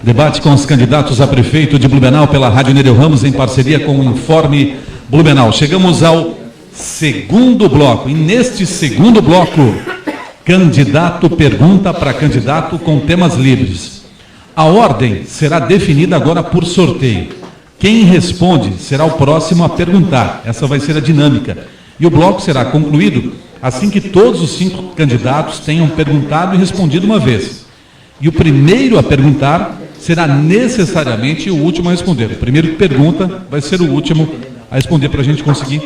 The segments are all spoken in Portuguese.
Debate com os candidatos a prefeito de Blumenau pela Rádio Nereu Ramos, em parceria com o Informe Blumenau. Chegamos ao segundo bloco. E neste segundo bloco, candidato pergunta para candidato com temas livres. A ordem será definida agora por sorteio. Quem responde será o próximo a perguntar. Essa vai ser a dinâmica. E o bloco será concluído assim que todos os 5 candidatos tenham perguntado e respondido uma vez. E o primeiro a perguntar será necessariamente o último a responder. O primeiro que pergunta vai ser o último a responder, para a gente conseguir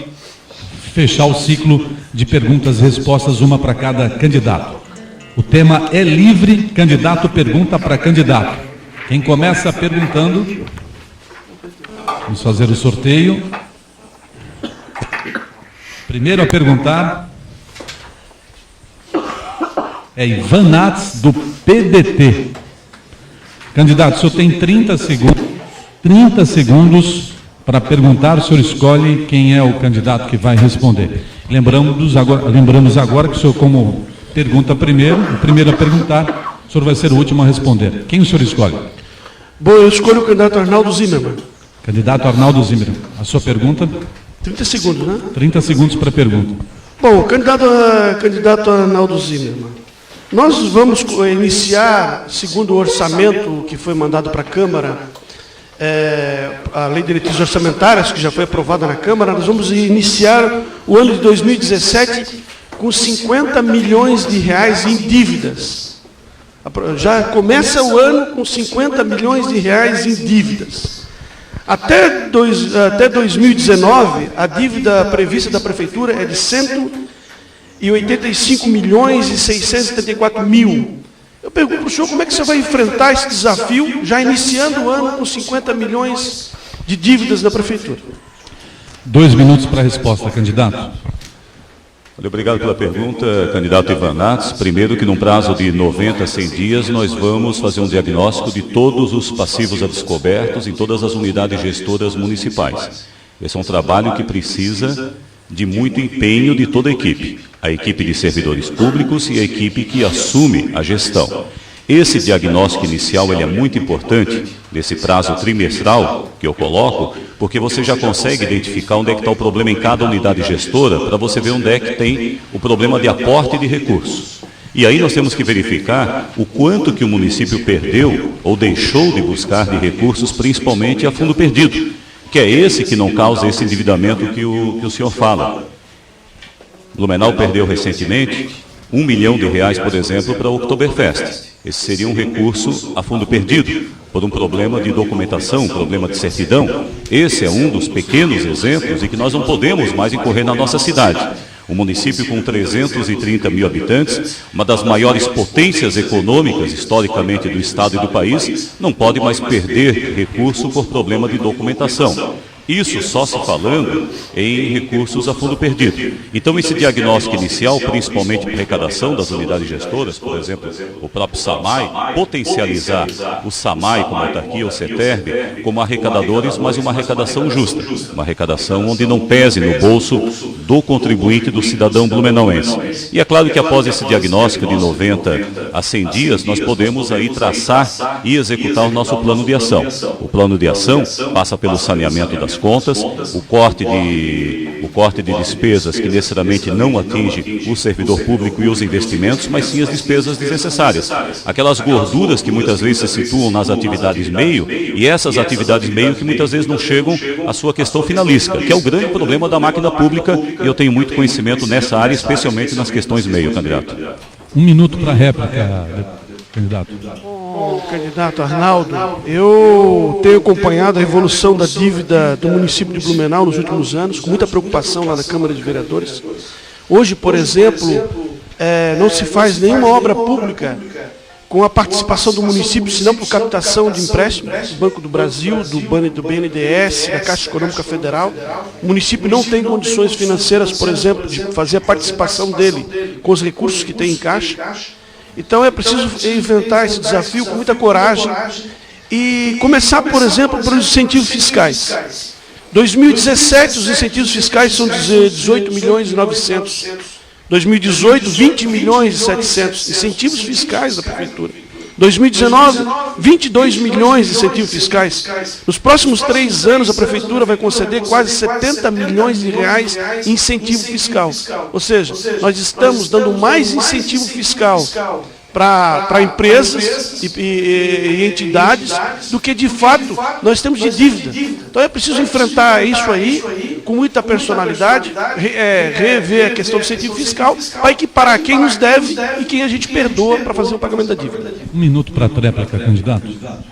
fechar o ciclo de perguntas e respostas, uma para cada candidato. O tema é livre, candidato pergunta para candidato. Quem começa perguntando, vamos fazer o sorteio. Primeiro a perguntar é Ivan Nats, do PDT. Candidato, o senhor tem 30 segundos para perguntar. O senhor escolhe quem é o candidato que vai responder. Lembramos agora que o senhor, como pergunta primeiro, o primeiro a perguntar, o senhor vai ser o último a responder. Quem o senhor escolhe? Bom, eu escolho o candidato Arnaldo Zimmermann. Candidato Arnaldo Zimmermann. A sua pergunta? 30 segundos, né? 30 segundos para a pergunta. Bom, candidato Arnaldo Zimmermann. Nós vamos iniciar, segundo o orçamento que foi mandado para a Câmara, a Lei de Diretrizes Orçamentárias, que já foi aprovada na Câmara, nós vamos iniciar o ano de 2017 com 50 milhões de reais em dívidas. Já começa o ano com 50 milhões de reais em dívidas. Até 2019, a dívida prevista da Prefeitura é de 185 milhões e 674 mil. Eu pergunto para o senhor como é que você vai enfrentar esse desafio, já iniciando o ano com 50 milhões de dívidas da Prefeitura. 2 minutos para a resposta, candidato. Obrigado pela pergunta, candidato Ivan Nats. Primeiro que num prazo de 90 a 100 dias nós vamos fazer um diagnóstico de todos os passivos a descobertos em todas as unidades gestoras municipais. Esse é um trabalho que precisa de muito empenho de toda a equipe de servidores públicos e a equipe que assume a gestão. Esse diagnóstico inicial ele é muito importante, nesse prazo trimestral que eu coloco, porque você já consegue identificar onde é que está o problema em cada unidade gestora, para você ver onde é que tem o problema de aporte de recursos. E aí nós temos que verificar o quanto que o município perdeu ou deixou de buscar de recursos, principalmente a fundo perdido, que é esse que não causa esse endividamento que o senhor fala. Blumenau perdeu recentemente R$1 milhão, por exemplo, para o Oktoberfest. Esse seria um recurso a fundo perdido, por um problema de documentação, um problema de certidão. Esse é um dos pequenos exemplos em que nós não podemos mais incorrer na nossa cidade. Um município com 330 mil habitantes, uma das maiores potências econômicas, historicamente, do Estado e do país, não pode mais perder recurso por problema de documentação. Isso só se falando em recursos a fundo perdido. Então, esse diagnóstico inicial, principalmente para arrecadação das unidades gestoras, por exemplo, o próprio SAMAI, potencializar o SAMAI como autarquia, o CETERB, como arrecadadores, mas uma arrecadação justa. Uma arrecadação onde não pese no bolso do contribuinte, do cidadão blumenauense. E é claro que após esse diagnóstico de 90 a 100 dias, nós podemos aí traçar e executar o nosso plano de ação. O plano de ação passa pelo saneamento das contas, o corte de despesas que necessariamente não atinge o servidor público e os investimentos, mas sim as despesas desnecessárias. Aquelas gorduras que muitas vezes se situam nas atividades meio, e essas atividades meio que muitas vezes não chegam à sua questão finalística, que é o grande problema da máquina pública, e eu tenho muito conhecimento nessa área, especialmente nas questões meio, candidato. 1 minuto para a réplica, candidato. Candidato Arnaldo, eu tenho acompanhado a evolução da dívida do município de Blumenau nos últimos anos, com muita preocupação lá na Câmara de Vereadores. Hoje, por exemplo, não se faz nenhuma obra pública com a participação do município, senão por captação de empréstimos do Banco do Brasil, do BNDES, da Caixa Econômica Federal. O município não tem condições financeiras, por exemplo, de fazer a participação dele com os recursos que tem em caixa. Então é preciso enfrentar esse desafio com muita coragem e começar, por exemplo, pelos incentivos fiscais. 2017, os incentivos fiscais são 18 milhões e 900. 2018, 20 milhões e 700. Incentivos fiscais da Prefeitura. 2019, 22 milhões de incentivos fiscais. Nos próximos 3 anos, a Prefeitura vai conceder quase 70 milhões de reais em incentivo fiscal. Ou seja, nós estamos dando mais incentivo fiscal para empresas e entidades do que, de fato, nós temos de dívida. Então é preciso enfrentar isso aí com muita personalidade, rever a questão do incentivo fiscal, para equiparar quem nos deve e quem a gente perdoa para fazer o pagamento da dívida. 1 minuto para a tréplica, candidato.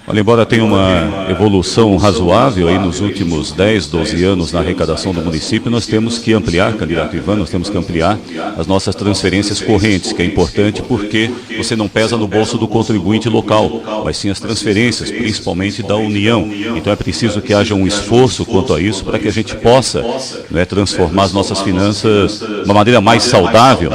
Olha, embora tenha uma evolução razoável aí nos últimos 10, 12 anos na arrecadação do município, nós temos que ampliar, candidato Ivan, nós temos que ampliar as nossas transferências correntes, que é importante porque você não pesa no bolso do contribuinte local, mas sim as transferências, principalmente da União. Então é preciso que haja um esforço quanto a isso para que a gente possa, né, transformar as nossas finanças de uma maneira mais saudável,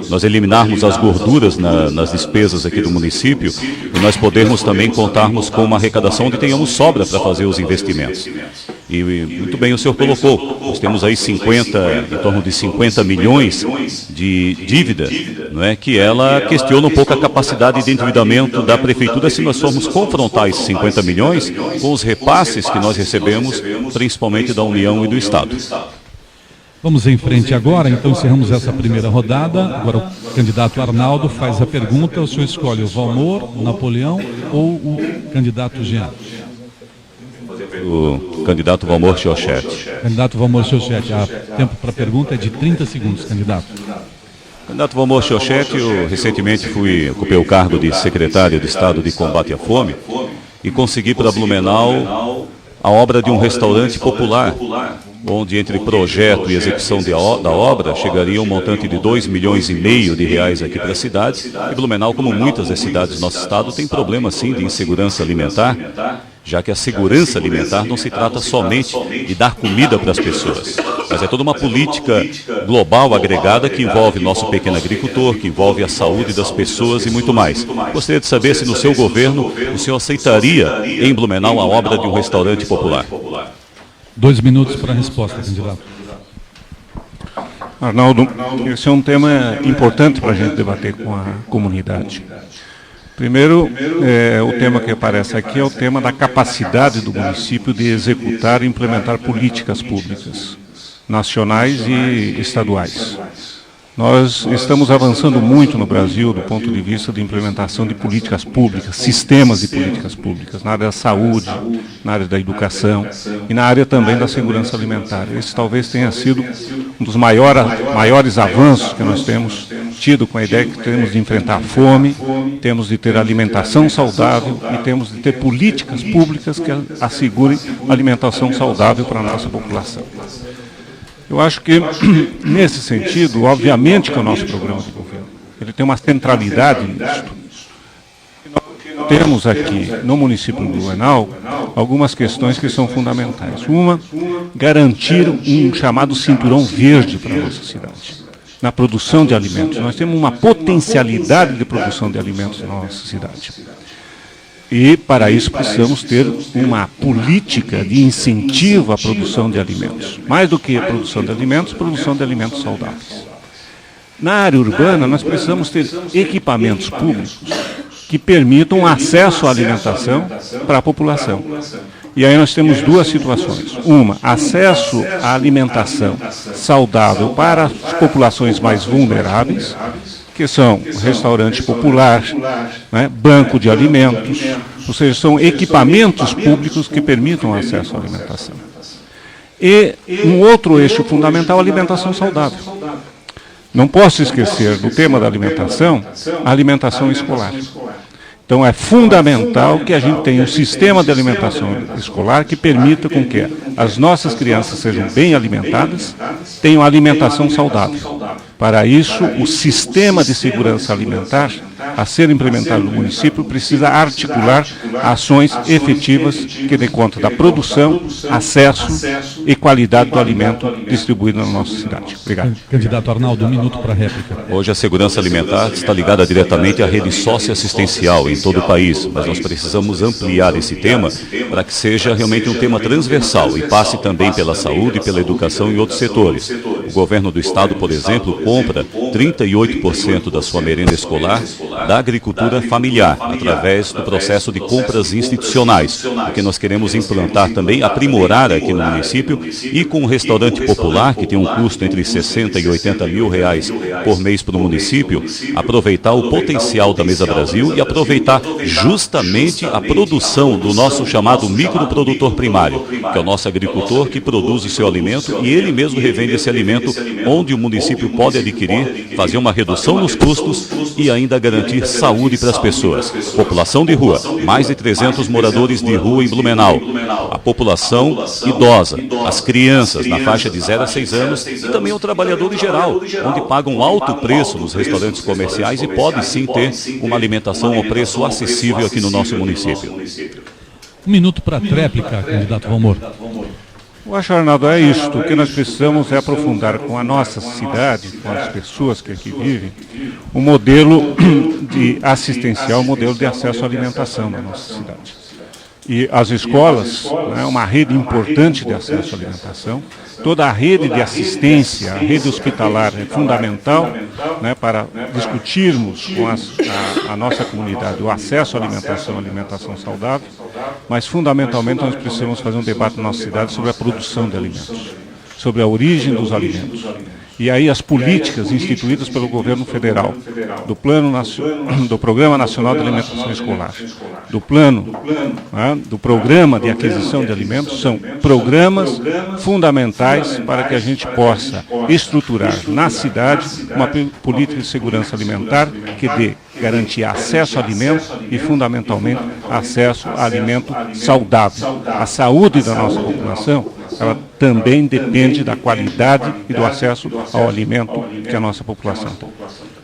nós eliminarmos as gorduras nas despesas aqui do município e nós podermos também contarmos com uma arrecadação onde tenhamos sobra para fazer os investimentos. E muito bem o senhor colocou, nós temos aí em torno de 50 milhões de dívida, não é, que ela questiona um pouco a capacidade de endividamento da Prefeitura se nós formos confrontar esses 50 milhões com os repasses que nós recebemos, principalmente da União e do Estado. Vamos em frente agora, então encerramos essa primeira rodada. Agora o candidato Arnaldo faz a pergunta, o senhor escolhe o Valmor, o Napoleão ou o candidato Jean? O candidato Valmor Chiochete. Candidato Valmor Chiochete, o tempo para a pergunta é de 30 segundos, candidato. Candidato Valmor Chiochete, eu recentemente ocupei o cargo de secretário de Estado de Combate à Fome e consegui para Blumenau a obra de um restaurante popular, onde entre projeto e execução da obra chegaria um montante de 2,5 milhões de reais aqui para a cidade. E Blumenau, como muitas das cidades do nosso estado, tem problema sim de insegurança alimentar, já que a segurança alimentar não se trata somente de dar comida para as pessoas, mas é toda uma política global agregada que envolve nosso pequeno agricultor, que envolve a saúde das pessoas e muito mais. Gostaria de saber se no seu governo o senhor aceitaria em Blumenau a obra de um restaurante popular. 2 minutos para a resposta, candidato. Arnaldo, esse é um tema importante para a gente debater com a comunidade. Primeiro, o tema que aparece aqui é o tema da capacidade do município de executar e implementar políticas públicas, nacionais e estaduais. Nós estamos avançando muito no Brasil do ponto de vista de implementação de políticas públicas, sistemas de políticas públicas, na área da saúde, na área da educação e na área também da segurança alimentar. Esse talvez tenha sido um dos maiores avanços que nós temos tido com a ideia que temos de enfrentar a fome, temos de ter alimentação saudável e temos de ter políticas públicas que assegurem alimentação saudável para a nossa população. Eu acho que, nesse sentido, obviamente que o nosso programa de governo ele tem uma centralidade nisso. Temos aqui, no município de Blumenau, algumas questões que são fundamentais. Uma, garantir um chamado cinturão verde para a nossa cidade, na produção de alimentos. Nós temos uma potencialidade de produção de alimentos na nossa cidade. E, para isso, precisamos ter uma política de incentivo à produção de alimentos. Mais do que a produção de alimentos saudáveis. Na área urbana, nós precisamos ter equipamentos públicos que permitam acesso à alimentação para a população. E aí nós temos duas situações. Uma, acesso à alimentação saudável para as populações mais vulneráveis, que são restaurante popular, né, banco de alimentos, ou seja, são equipamentos públicos que permitam acesso à alimentação. E um outro eixo fundamental, a alimentação saudável. Não posso esquecer do tema da alimentação, a alimentação escolar. Então é fundamental que a gente tenha um sistema de alimentação escolar que permita com que as nossas crianças sejam bem alimentadas, tenham alimentação saudável. Para isso, o sistema de segurança alimentar a ser implementado no município precisa articular ações efetivas que dê conta da produção, acesso e qualidade do alimento distribuído na nossa cidade. Obrigado. Candidato Arnaldo, 1 minuto para a réplica. Hoje a segurança alimentar está ligada diretamente à rede socioassistencial em todo o país, mas nós precisamos ampliar esse tema para que seja realmente um tema transversal e passe também pela saúde, pela educação e outros setores. O governo do estado, por exemplo, compra 38% da sua merenda escolar da agricultura familiar, através do processo de compras institucionais, porque nós queremos implantar também, aprimorar aqui no município, e com o restaurante popular, que tem um custo entre 60 e 80 mil reais por mês para o município, aproveitar o potencial da Mesa Brasil e aproveitar justamente a produção do nosso chamado microprodutor primário, que é o nosso agricultor que produz o seu alimento e ele mesmo revende esse alimento, onde o município pode adquirir, fazer uma redução nos custos e ainda garantir saúde para as pessoas. População de rua, mais de 300 moradores de rua em Blumenau. A população idosa, as crianças na faixa de 0 a 6 anos e também o trabalhador em geral, onde pagam um alto preço nos restaurantes comerciais e pode sim ter uma alimentação ao preço acessível aqui no nosso município. 1 minuto para a tréplica, candidato Valmor. Eu acho, Arnaldo, é isso. O que nós precisamos é aprofundar com a nossa cidade, com as pessoas que aqui vivem, o modelo de assistencial, o modelo de acesso à alimentação na nossa cidade. E as escolas, né, uma rede importante de acesso à alimentação, toda a rede de assistência, a rede hospitalar é fundamental, né, para discutirmos com a nossa comunidade o acesso à alimentação saudável, mas fundamentalmente nós precisamos fazer um debate na nossa cidade sobre a produção de alimentos, sobre a origem dos alimentos. E aí as políticas instituídas pelo governo federal, do Programa Nacional de Alimentação Escolar, do plano, né, do Programa de Aquisição de Alimentos, são programas fundamentais para que a gente possa estruturar na cidade uma política de segurança alimentar que dê garantir acesso a alimento e, fundamentalmente, acesso a alimento saudável. A saúde da nossa população, ela também depende da qualidade e do acesso ao alimento que a nossa população tem.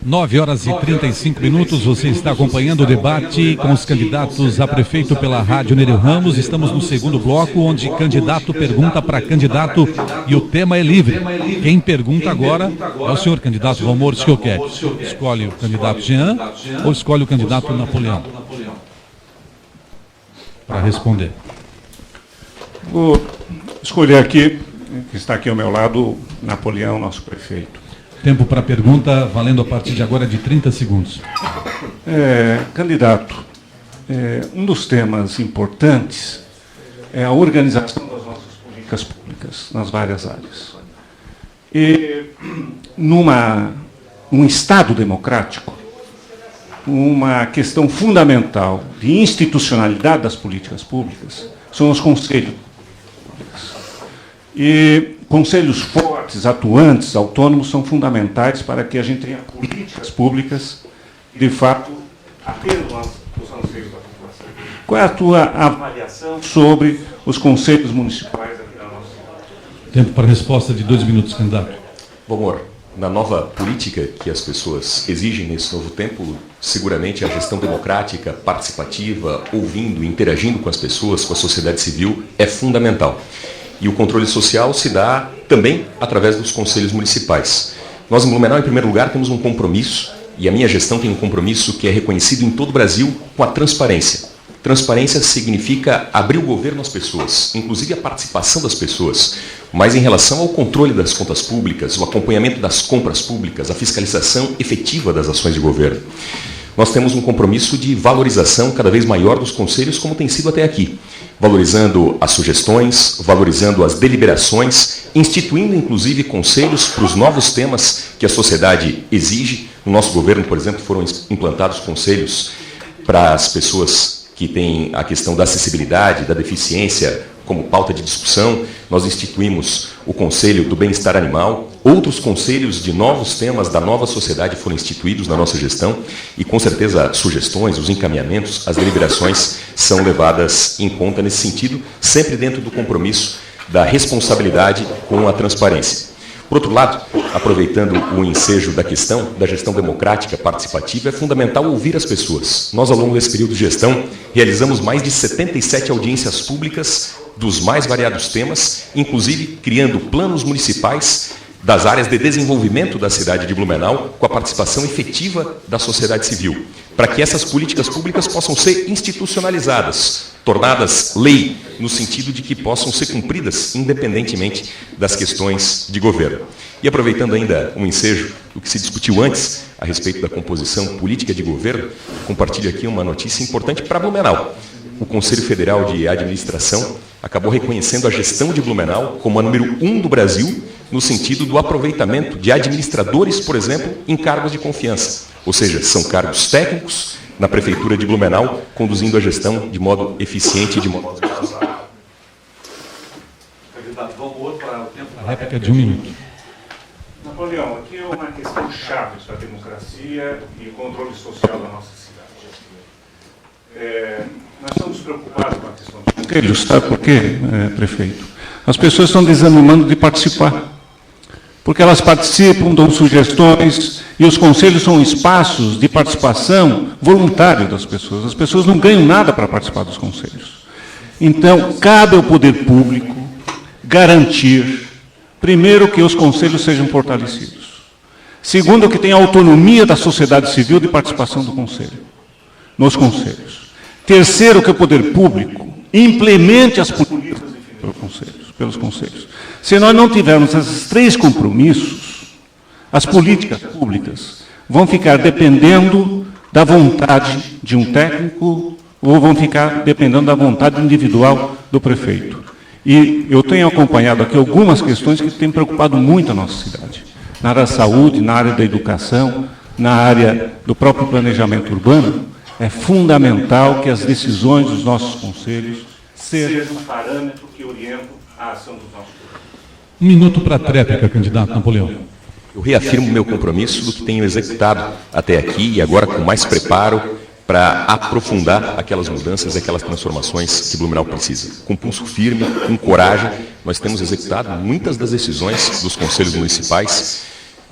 9 horas e 35 minutos, você está acompanhando o debate com os candidatos a prefeito pela Rádio Nereu Ramos. Estamos no segundo bloco, onde candidato pergunta para candidato e o tema é livre. Quem pergunta agora é o senhor candidato Valmor Schioquete. Escolhe o candidato Jean ou escolhe o candidato Napoleão? Para responder. Vou escolher aqui, que está aqui ao meu lado, Napoleão, nosso prefeito. Tempo para pergunta, valendo a partir de agora de 30 segundos. Candidato, um dos temas importantes é a organização das nossas políticas públicas nas várias áreas. E num Estado democrático, uma questão fundamental de institucionalidade das políticas públicas são os conselhos públicos. E conselhos fortes, atuantes, autônomos, são fundamentais para que a gente tenha políticas públicas, de fato, atendam aos anseios da população. Qual é a tua avaliação sobre os conselhos municipais aqui da nossa cidade? Tempo para resposta de 2 minutos, candidato. Valmor, na nova política que as pessoas exigem nesse novo tempo, seguramente a gestão democrática, participativa, ouvindo, interagindo com as pessoas, com a sociedade civil, é fundamental. E o controle social se dá também através dos conselhos municipais. Nós, em Blumenau, em primeiro lugar, temos um compromisso, e a minha gestão tem um compromisso que é reconhecido em todo o Brasil, com a transparência. Transparência significa abrir o governo às pessoas, inclusive a participação das pessoas, mas em relação ao controle das contas públicas, o acompanhamento das compras públicas, a fiscalização efetiva das ações de governo. Nós temos um compromisso de valorização cada vez maior dos conselhos, como tem sido até aqui, valorizando as sugestões, valorizando as deliberações, instituindo inclusive conselhos para os novos temas que a sociedade exige. No nosso governo, por exemplo, foram implantados conselhos para as pessoas que têm a questão da acessibilidade, da deficiência como pauta de discussão. Nós instituímos o Conselho do Bem-Estar Animal. Outros conselhos de novos temas da nova sociedade foram instituídos na nossa gestão e, com certeza, as sugestões, os encaminhamentos, as deliberações são levadas em conta nesse sentido, sempre dentro do compromisso da responsabilidade com a transparência. Por outro lado, aproveitando o ensejo da questão da gestão democrática participativa, é fundamental ouvir as pessoas. Nós, ao longo desse período de gestão, realizamos mais de 77 audiências públicas dos mais variados temas, inclusive criando planos municipais das áreas de desenvolvimento da cidade de Blumenau, com a participação efetiva da sociedade civil, para que essas políticas públicas possam ser institucionalizadas, tornadas lei no sentido de que possam ser cumpridas independentemente das questões de governo. E aproveitando ainda um ensejo do que se discutiu antes a respeito da composição política de governo, compartilho aqui uma notícia importante para Blumenau. O Conselho Federal de Administração acabou reconhecendo a gestão de Blumenau como a número 1 do Brasil, no sentido do aproveitamento de administradores, por exemplo, em cargos de confiança. Ou seja, são cargos técnicos na Prefeitura de Blumenau, conduzindo a gestão de modo eficiente e de modo... A réplica de 1 minuto. Napoleão, aqui é uma questão chave para a democracia e controle social da nossa cidade. Nós estamos preocupados com a questão dos conselhos, sabe por quê, prefeito? As pessoas estão desanimando de participar. Porque elas participam, dão sugestões, e os conselhos são espaços de participação voluntário das pessoas. As pessoas não ganham nada para participar dos conselhos. Então, cabe ao poder público garantir, primeiro, que os conselhos sejam fortalecidos. Segundo, que tenha autonomia da sociedade civil de participação do conselho, nos conselhos. Terceiro, que o poder público implemente as políticas definidas pelos conselhos. Se nós não tivermos esses 3 compromissos, as políticas públicas vão ficar dependendo da vontade de um técnico ou vão ficar dependendo da vontade individual do prefeito. E eu tenho acompanhado aqui algumas questões que têm preocupado muito a nossa cidade. Na área da saúde, na área da educação, na área do próprio planejamento urbano, é fundamental que as decisões dos nossos conselhos sejam um parâmetro que orienta a ação dos nossos governos. 1 minuto para a tréplica, candidato Napoleão. Eu reafirmo meu compromisso do que tenho executado até aqui e agora com mais preparo para aprofundar aquelas mudanças e aquelas transformações que Blumenau precisa. Com pulso firme, com coragem, nós temos executado muitas das decisões dos conselhos municipais.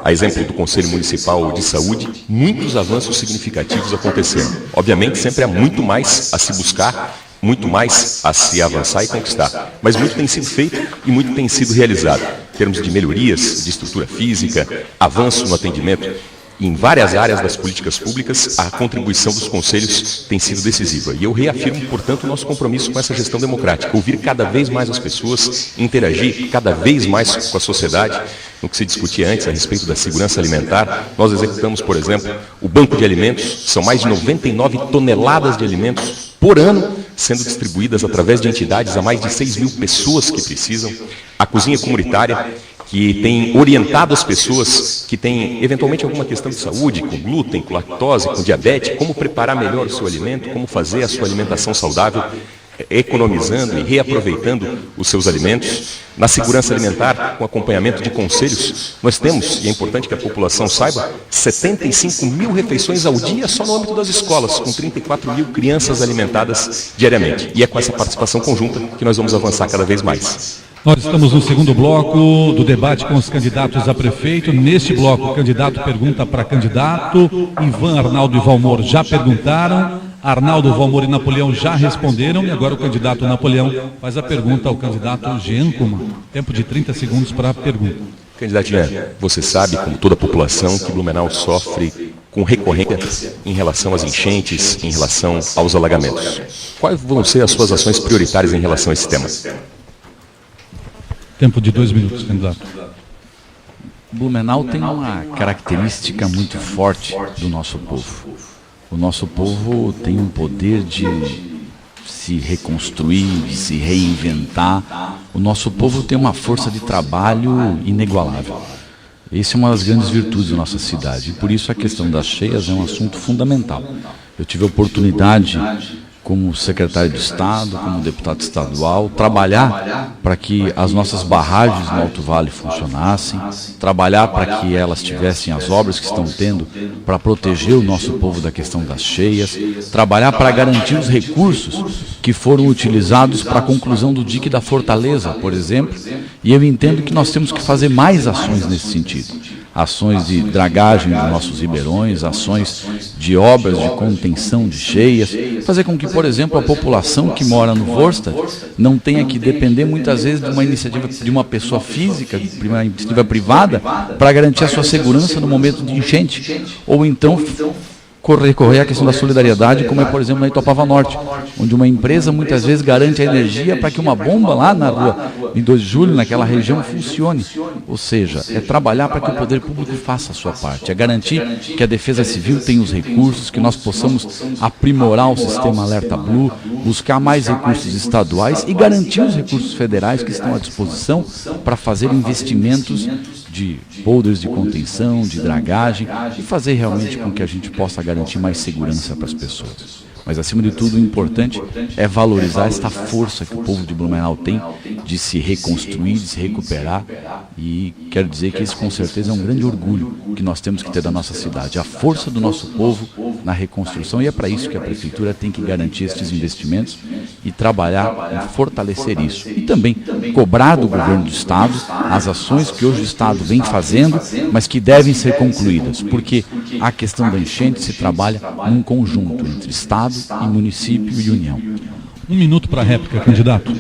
A exemplo do Conselho Municipal de Saúde, muitos avanços significativos aconteceram. Obviamente, sempre há muito mais a se buscar, muito mais a se avançar e conquistar. Mas muito tem sido feito e muito tem sido realizado. Em termos de melhorias, de estrutura física, avanço no atendimento. Em várias áreas das políticas públicas, a contribuição dos conselhos tem sido decisiva. E eu reafirmo, portanto, o nosso compromisso com essa gestão democrática. Ouvir cada vez mais as pessoas, interagir cada vez mais com a sociedade. No que se discutia antes a respeito da segurança alimentar, nós executamos, por exemplo, o Banco de Alimentos. São mais de 99 toneladas de alimentos por ano sendo distribuídas através de entidades a mais de 6 mil pessoas que precisam. A cozinha comunitária, que tem orientado as pessoas que têm, eventualmente, alguma questão de saúde, com glúten, com lactose, com diabetes, como preparar melhor o seu alimento, como fazer a sua alimentação saudável, economizando e reaproveitando os seus alimentos. Na segurança alimentar, com acompanhamento de conselhos, nós temos, e é importante que a população saiba, 75 mil refeições ao dia só no âmbito das escolas, com 34 mil crianças alimentadas diariamente. E é com essa participação conjunta que nós vamos avançar cada vez mais. Nós estamos no segundo bloco do debate com os candidatos a prefeito. Neste bloco, o candidato pergunta para candidato. Ivan, Arnaldo e Valmor já perguntaram. Arnaldo, Valmor e Napoleão já responderam. E agora o candidato Napoleão faz a pergunta ao candidato Jean Kuma. Tempo de 30 segundos para a pergunta. Candidato Jean, você sabe, como toda a população, que Blumenau sofre com recorrência em relação às enchentes, em relação aos alagamentos. Quais vão ser as suas ações prioritárias em relação a esse tema? Tempo de 2 minutos, candidato. Blumenau tem uma característica muito forte do nosso povo. O nosso povo tem um poder de se reconstruir, de se reinventar. O nosso povo tem uma força de trabalho inigualável. Essa é uma das grandes virtudes da nossa cidade. E por isso a questão das cheias é um assunto fundamental. Eu tive a oportunidade, como secretário de Estado, como deputado estadual, trabalhar para que as nossas barragens no Alto Vale funcionassem, trabalhar para que elas tivessem as obras que estão tendo para proteger o nosso povo da questão das cheias, trabalhar para garantir os recursos que foram utilizados para a conclusão do dique da Fortaleza, por exemplo, e eu entendo que nós temos que fazer mais ações nesse sentido. Ações de dragagem dos nossos ribeirões, ações de obras de contenção de cheias, fazer com que, por exemplo, a população que mora no Vorstadt não tenha que depender muitas vezes de uma iniciativa de uma pessoa física, de uma iniciativa privada, para garantir a sua segurança no momento de enchente, ou então recorrer à questão da solidariedade, como é, por exemplo, na Itopava Norte, onde uma empresa muitas vezes garante a energia para que uma bomba lá na rua em 2 de julho, naquela região, funcione. Ou seja, é trabalhar para que o poder público faça a sua parte, é garantir que a Defesa Civil tenha os recursos, que nós possamos aprimorar o sistema Alerta Blue, buscar mais recursos estaduais e garantir os recursos federais que estão à disposição para fazer investimentos de boulders de contenção, de dragagem e fazer realmente com que a gente possa garantir mais segurança para as pessoas. Mas, acima de tudo, o importante é valorizar esta força que o povo de Blumenau tem de se reconstruir, de se recuperar. E quero dizer que isso, com certeza, é um grande orgulho que nós temos que ter da nossa cidade. A força do nosso povo na reconstrução. E é para isso que a Prefeitura tem que garantir estes investimentos e trabalhar em fortalecer isso. E também cobrar do governo do Estado as ações que hoje o Estado vem fazendo, mas que devem ser concluídas. Porque a questão da enchente se trabalha num conjunto entre Estado e município e União. 1 minuto para a réplica, candidato.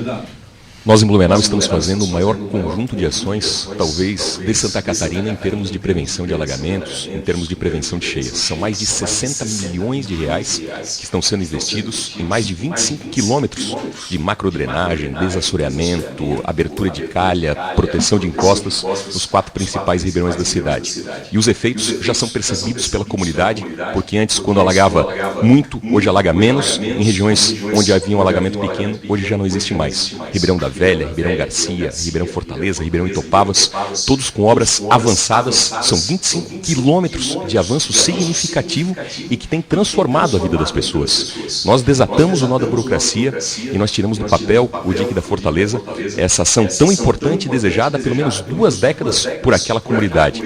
Nós em Blumenau estamos fazendo o maior conjunto de ações, talvez, de Santa Catarina em termos de prevenção de alagamentos, em termos de prevenção de cheias. São mais de 60 milhões de reais que estão sendo investidos em mais de 25 quilômetros de macrodrenagem, desassoreamento, abertura de calha, proteção de encostas nos 4 principais ribeirões da cidade. E os efeitos já são percebidos pela comunidade, porque antes, quando alagava muito, hoje alaga menos. Em regiões onde havia um alagamento pequeno, hoje já não existe mais. Ribeirão da Velha, Ribeirão Garcia, Ribeirão Fortaleza, Ribeirão Itopavas, todos com obras avançadas. São 25 quilômetros de avanço significativo e que tem transformado a vida das pessoas. Nós desatamos o nó da burocracia e nós tiramos do papel o dique da Fortaleza, essa ação tão importante e desejada há pelo menos 2 décadas por aquela comunidade.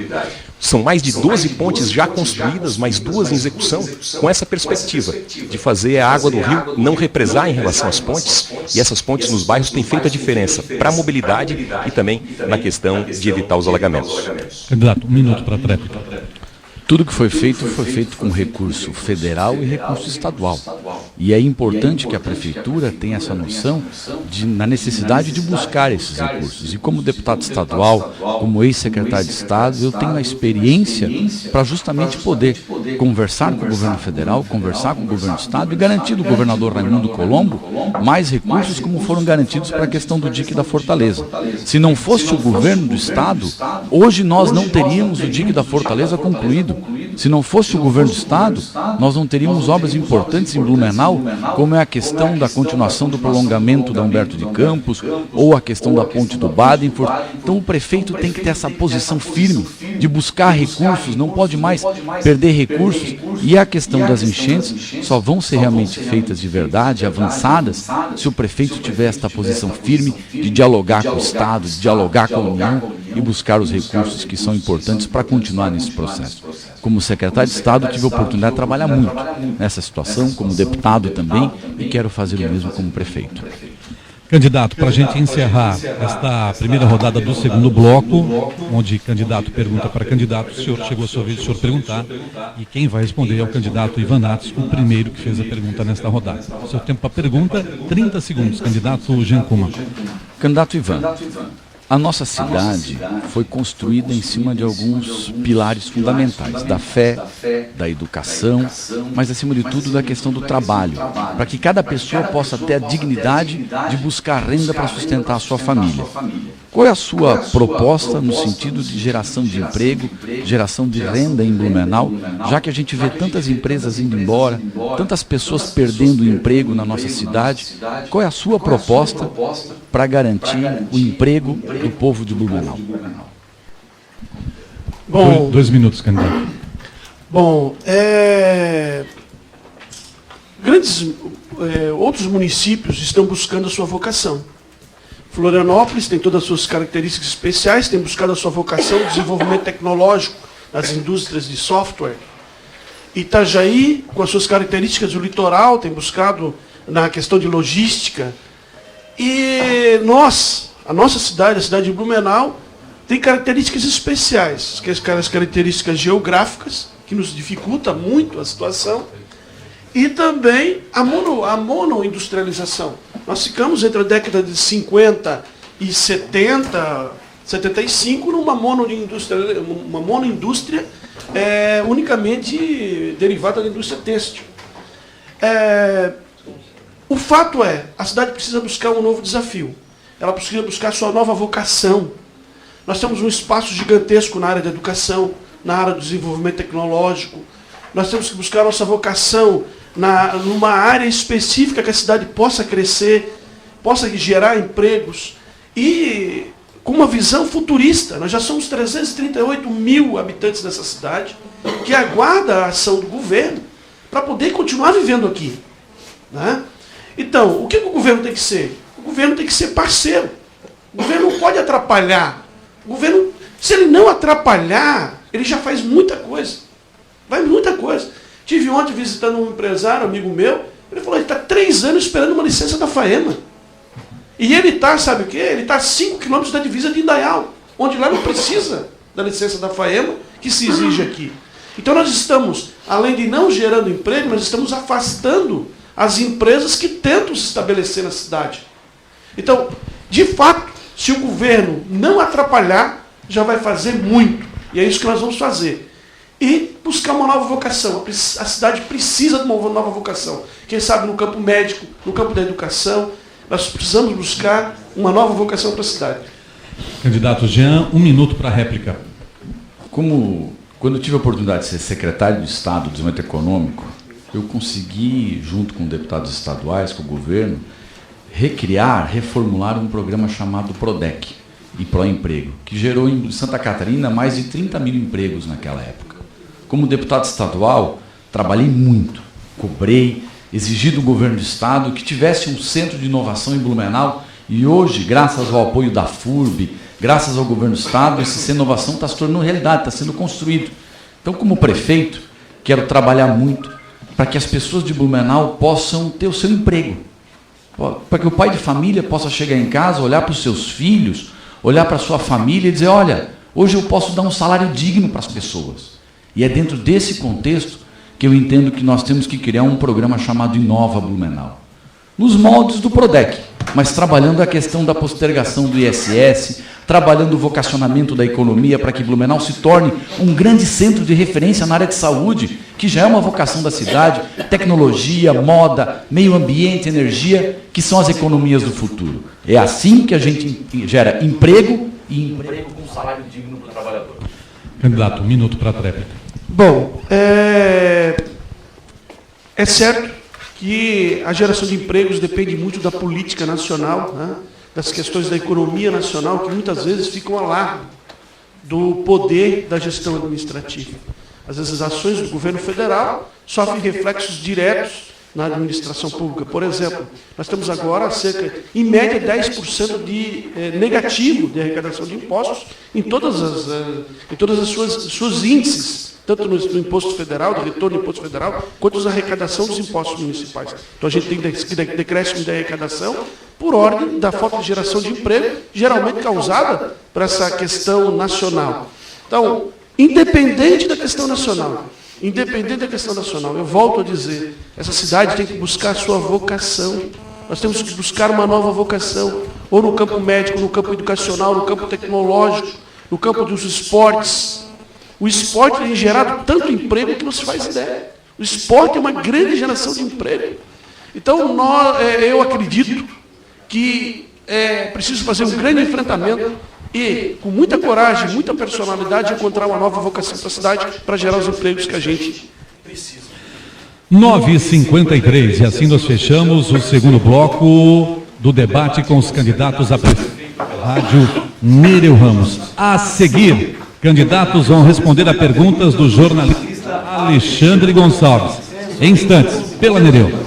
São mais de 12 pontes já construídas, mais 2 em execução, com essa perspectiva de fazer a água do rio não represar em relação às pontes, e essas pontes nos bairros têm feito a diferença para a mobilidade e também na questão de evitar os alagamentos. Candidato, 1 minuto para a réplica. Tudo que foi feito com recurso federal e recurso estadual. E é importante que a Prefeitura tenha essa noção na necessidade de buscar esses recursos. E como deputado estadual, como ex-secretário de Estado, eu tenho a experiência para justamente poder conversar com o governo federal, conversar com o governo do Estado e garantir do governador Raimundo Colombo mais recursos como foram garantidos para a questão do dique da Fortaleza. Se não fosse o governo do Estado, hoje nós não teríamos o dique da Fortaleza concluído. Se não fosse o governo do Estado, nós não teríamos obras importantes em Blumenau, como é a questão da continuação do prolongamento da Humberto de Campos, ou a questão da ponte do Badenford. Então o prefeito tem que ter essa posição firme de buscar recursos, não pode mais perder recursos. E a questão das enchentes só vão ser realmente feitas de verdade, avançadas, se o prefeito tiver esta posição firme de dialogar com o Estado, de dialogar com a União e buscar os recursos que são importantes para continuar nesse processo. Como secretário de Estado, tive a oportunidade de trabalhar muito nessa situação, como deputado também, e quero fazer o mesmo como prefeito. Candidato, para a gente encerrar esta primeira rodada do segundo bloco, onde candidato pergunta para candidato, o senhor chegou a sua vez de o senhor perguntar, e quem vai responder é o candidato Ivan Nats, o primeiro que fez a pergunta nesta rodada. Seu tempo para pergunta, 30 segundos. Candidato Jean Kuma. Candidato Ivan, a nossa cidade foi construída em cima de alguns pilares fundamentais, da fé, da educação, mas acima de tudo da questão do trabalho, para que cada pessoa possa ter a dignidade de buscar renda para sustentar a sua família. Qual é a sua proposta no sentido de geração de emprego, geração de renda em Blumenau, já que a gente vê tantas empresas indo embora, tantas pessoas perdendo o emprego na nossa cidade? Qual é a sua proposta para garantir o emprego do povo de Blumenau? Bom, 2 minutos, candidato. Bom, outros municípios estão buscando a sua vocação. Florianópolis tem todas as suas características especiais, tem buscado a sua vocação de desenvolvimento tecnológico nas indústrias de software. Itajaí, com as suas características do litoral, tem buscado na questão de logística. E a nossa cidade, a cidade de Blumenau, tem características especiais, que são as características geográficas, que nos dificulta muito a situação, e também a monoindustrialização. Nós ficamos entre a década de 50 e 70, 75, numa monoindústria unicamente derivada da indústria têxtil. O fato é, a cidade precisa buscar um novo desafio. Ela precisa buscar sua nova vocação. Nós temos um espaço gigantesco na área da educação, na área do desenvolvimento tecnológico. Nós temos que buscar a nossa vocação numa área específica que a cidade possa crescer, possa gerar empregos e com uma visão futurista. Nós já somos 338 mil habitantes dessa cidade que aguarda a ação do governo para poder continuar vivendo aqui, né? Então, o que o governo tem que ser? O governo tem que ser parceiro. O governo não pode atrapalhar. O governo, se ele não atrapalhar, ele já faz muita coisa. Vai muita coisa. Tive ontem visitando um empresário, amigo meu, ele falou, ele está 3 anos esperando uma licença da FAEMA. E ele está, sabe o quê? Ele está a 5 quilômetros da divisa de Indaial, onde lá não precisa da licença da FAEMA, que se exige aqui. Então nós estamos, além de não gerando emprego, nós estamos afastando as empresas que tentam se estabelecer na cidade. Então, de fato, se o governo não atrapalhar, já vai fazer muito. E é isso que nós vamos fazer. E buscar uma nova vocação. A cidade precisa de uma nova vocação. Quem sabe no campo médico, no campo da educação, nós precisamos buscar uma nova vocação para a cidade. Candidato Jean, 1 minuto para a réplica. Quando eu tive a oportunidade de ser secretário de Estado do Desenvolvimento Econômico, eu consegui, junto com deputados estaduais, com o governo, reformular um programa chamado PRODEC, e Proemprego, que gerou em Santa Catarina mais de 30 mil empregos naquela época. Como deputado estadual, trabalhei muito, cobrei, exigi do governo do Estado que tivesse um centro de inovação em Blumenau, e hoje, graças ao apoio da FURB, graças ao governo do Estado, esse centro de inovação está se tornando realidade, está sendo construído. Então, como prefeito, quero trabalhar muito para que as pessoas de Blumenau possam ter o seu emprego, para que o pai de família possa chegar em casa, olhar para os seus filhos, olhar para a sua família e dizer, olha, hoje eu posso dar um salário digno para as pessoas. E é dentro desse contexto que eu entendo que nós temos que criar um programa chamado Inova Blumenau, nos moldes do PRODEC, mas trabalhando a questão da postergação do ISS, trabalhando o vocacionamento da economia para que Blumenau se torne um grande centro de referência na área de saúde, que já é uma vocação da cidade, tecnologia, moda, meio ambiente, energia, que são as economias do futuro. É assim que a gente gera emprego e emprego com salário digno para o trabalhador. Candidato, 1 minuto para a réplica. Bom, é certo que a geração de empregos depende muito da política nacional, né? Das questões da economia nacional, que muitas vezes ficam ao lado do poder da gestão administrativa. Às vezes, as ações do governo federal sofrem reflexos diretos na administração pública. Por exemplo, nós temos agora cerca, em média, 10% de negativo de arrecadação de impostos em todas as suas índices, tanto no imposto federal, do retorno do imposto federal, quanto na arrecadação dos impostos municipais. Então a gente tem decréscimo de arrecadação por ordem da falta de geração de emprego, geralmente causada por essa questão nacional. Então, independente da questão nacional, eu volto a dizer, essa cidade tem que buscar a sua vocação. Nós temos que buscar uma nova vocação, ou no campo médico, no campo educacional, no campo tecnológico, no campo dos esportes. O esporte tem gerado tanto emprego que não se faz ideia. O esporte é uma grande geração de emprego. Então, eu acredito que é preciso fazer um grande enfrentamento e, com muita coragem, muita personalidade, encontrar uma nova vocação para a cidade para gerar os empregos que a gente precisa. 9h53, e assim nós fechamos o segundo bloco do debate com os candidatos a prefeito da Rádio Nereu Ramos. A seguir, candidatos vão responder a perguntas do jornalista Alexandre Gonçalves. Em instantes, pela Nereu.